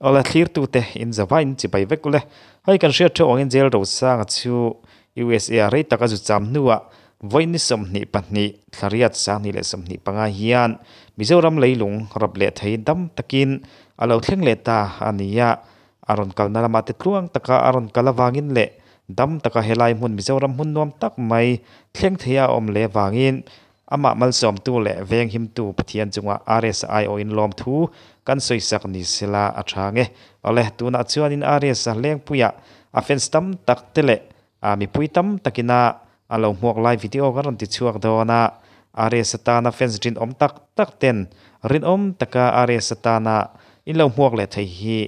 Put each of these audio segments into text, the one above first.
ola clear tu te in zawain chi bai vekule hai kan share tho in jail ro sang chu USA rei taka zu cham nuwa voini somni pahni thlariat sang ni le somni panga hian Mizoram leilung rap le thei dam takin alo thleng le ta ania aron kalna lama te tluang taka aron kalawangin le dam taka helai mun Mizoram mun nom tak mai thleng theia om le wangin ama malsom tu le veng him tu pathian chunga RSI o in lom thu kan soisak ni sila athange ole tuna chuanin RSA leng puya afans tam tak tele mi puitam takina alo hmuak live video karon ti chuak dona RSA tana fans din om tak ten rin om taka RSA tana in lo hmuak le thei hi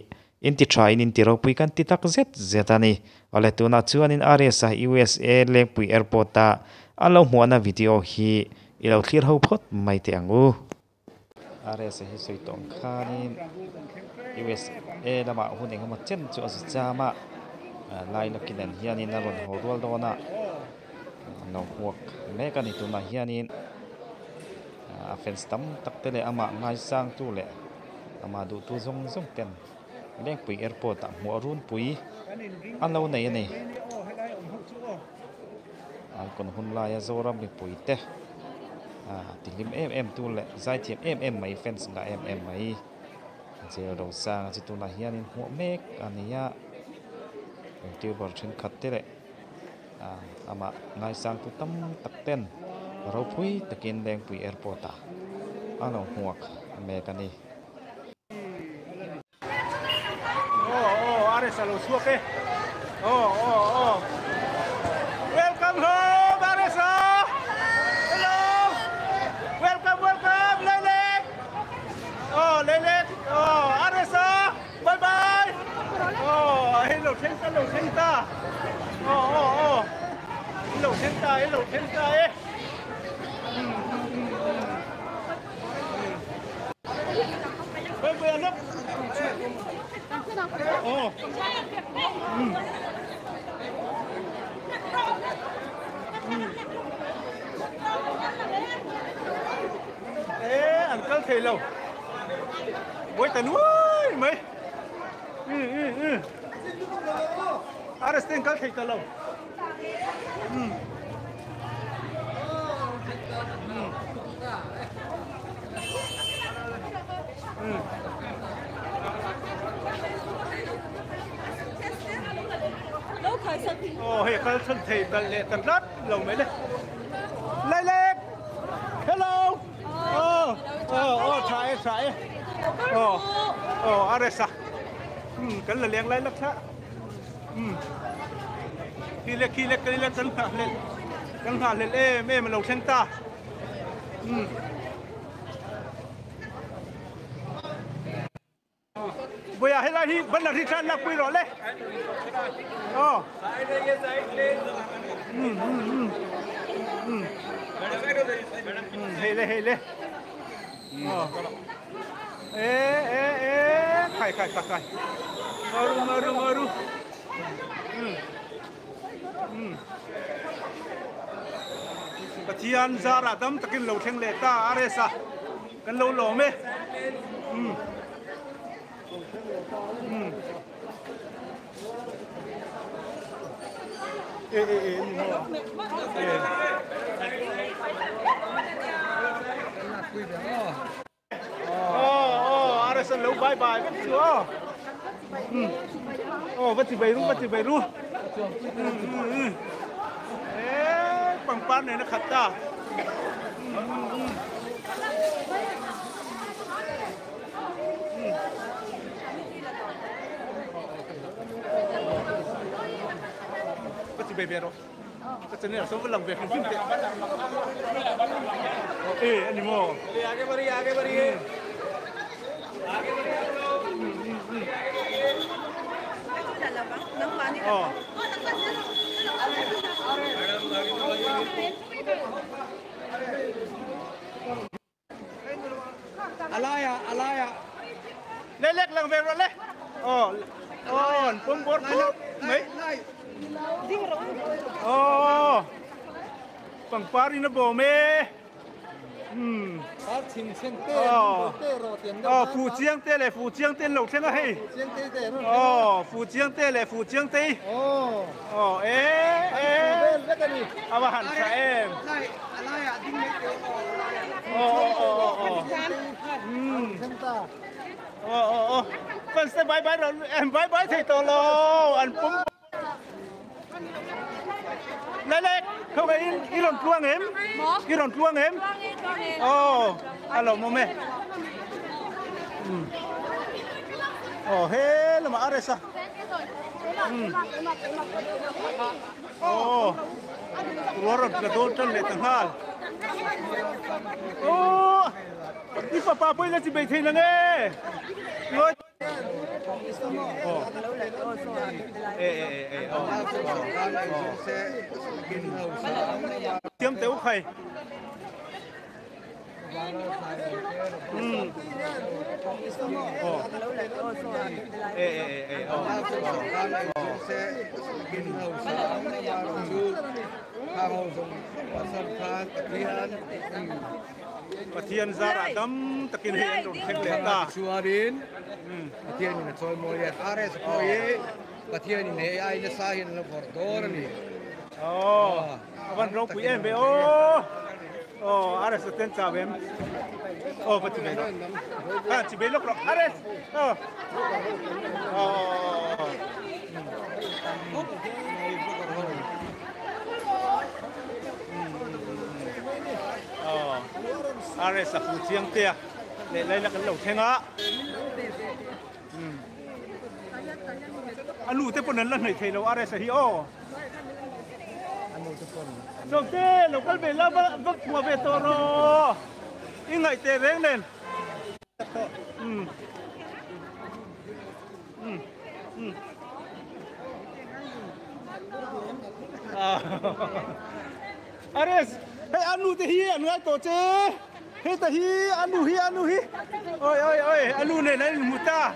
in ti try in ti ro pui kan ti tak zetani ole tuna chuanin RSA USA leng pui airport ta alo hmuana video hi ilo clear ho phot mai te angu RSA hi soitong khanin USA lama huning ma chen chu az chama lai lokinan hianin aron horwal dona no huak mekani tuna hianin afans tam taktele ama ngai sang tu le ama du tu zong ten leng pui airport ta mo run pui anlo nei nei ai kon hun la ya zoram mi pui te tilim em tu le zai thiam em mai fans nga em mai je ro sang chi tuna hianin ho mek ania tiêu bor chen khatte le ama ngai sang tu tam takten ro pui takin leng pui airport ta ano huak me kani RSA lo suake welcome home RSA hello welcome Lelek Lelek RSA bye bye hello Senta hello Senta bye look uncle thầy lâu với tần ui mấy Arestin uncle thầy tần lâu hệ con thân thể tận lệ tận đất lồng mấy đây lên hello trái RSA cái là liang lấy lắc thạ khi lên cân hạ lên em mà lồng sen ta bây giờ hay là vẫn là đi sang là quy rồi đấy hey le khai maru Patian zara dam takin lo theng le ta RSA kan lo lo me RSA lo bye bye vẫn chưa vẫn chỉ về ru bằng pan này nó khát ta vẫn chỉ về rồi cái này là số làm việc không tệ anh đi mua आगे बढ़िए alaya lelek lang về rồi le pum bor mấy bằng pari na bo me phụ chiang tê lệ phụ chiang tê lộc thế này phụ chiang tê lệ phụ chiang tê à mà hẳn cha em con sẽ bye bye rồi em bye bye thầy tổ lô anh cũng lấy không phải in lon tuang em in lon tuang em alo mẹ hết là mà RSA luar gadol tan le tanghal đi papa bây giờ chỉ bị thế này rồi tiêm tiểu khay Và thiên gia đã đâm tất nhiên hiện rồi thêm lệ ta. Xua đến, thiên nhìn thôi mồi liệt RSA coi, và thiên nhìn AI nó sai hiện là phật đó này. Văn rong quý em về RSA tên chào em. Vật chỉ về đó. Chỉ về lúc rồi RSA. RSA phụ chiang tia để lấy là cái lẩu thêm á anh lù thế bọn lần này thấy lẩu RSA hi rồi thế lẩu cái về là vắt qua về to rồi in ngày tê rèn lên RS hey anu te hi anu ai to che hey te hi anu hi oi anu ne nai muta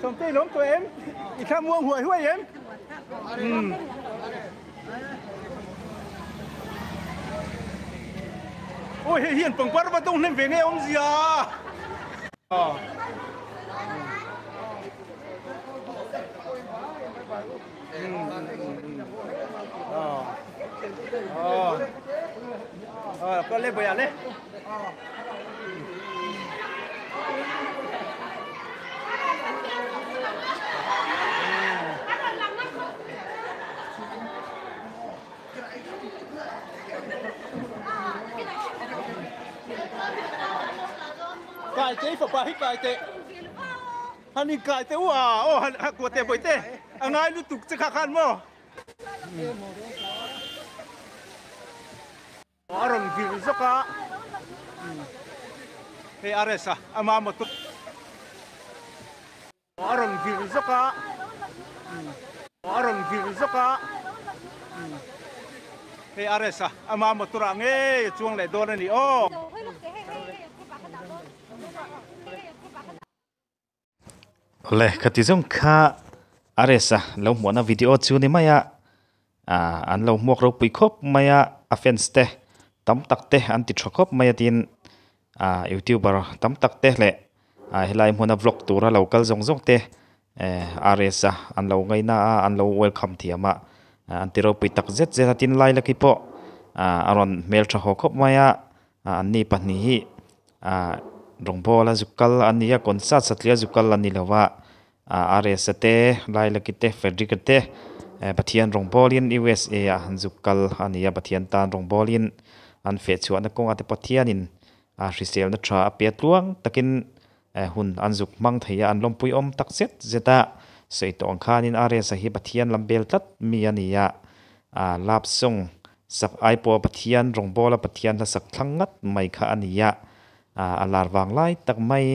xong tay lắm tụi em đi tham mua hùi em ôi hiện bằng quát vào đông nên về nghe ông gì à con lên bờ lên cài chế phải bài cài chế hắn đi cài chế hắn của tế bồi tế anh ai lúc tục sẽ khắc khăn mà orang virus ka hey RSA ama motor orang virus ka hey RSA ama motor ange chuang le don ni le katizong kha RSA lo mo na video chu ni maya an lo mok ro pui khop maya afans te tam tak te an ti thakop maya tin youtuber tam tak te le helai mona vlog tura local zong te RSA an lo ngai na an lo welcome thiama an ti ro pui tak zet zet tin lai la ki po aron mail tha khop maya an ni pani hi rongbo la zukal ania konsa satlia zukal ani lawa RSA te lai la ki te fabric te pathian rongbolin USA han zukal ania pathian tan rongbolin an fe chuan kong ate pathianin risel na tha apet luang takin hun anzuk mang theia an lompui om takset zeta seitong khanin RSA hi pathian lambel tat mi ania lap song sak aipo pathian rongbola pathian la sak thangat mai kha ania alar wang lai tak mai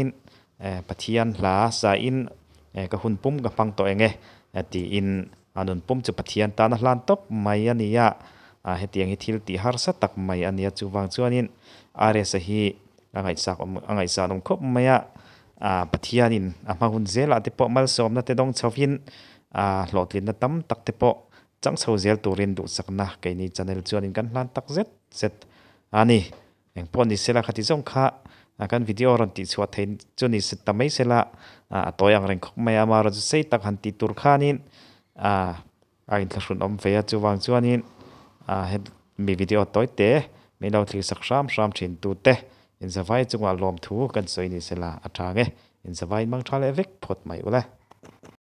pathian la sa in ka hun pum ka pang to enge ti in anun pum chu pathian ta na hlan top mai ania hetiang hi thil ti har sa tak mai ania chuwang chuanin RSA hi angai sa nom khop maya pathianin ama hun zela te po mal som na te dong chawin lot lin na tam tak te po chang chho zel turin du sakna ke ni channel chuan in kan hlan tak zet ani eng pon ni sela khati zong kha kan video ron ti chhuat thein chuni sit tamai sela toyang reng khok mai ama ro sei tak han ti tur khanin in thlashun om ve chuwang chuanin mi video toite me lo thli sak sham thin tu te in zawai chunga lom thu kan soi ni sela athange in zawai mang thale vek phot mai ula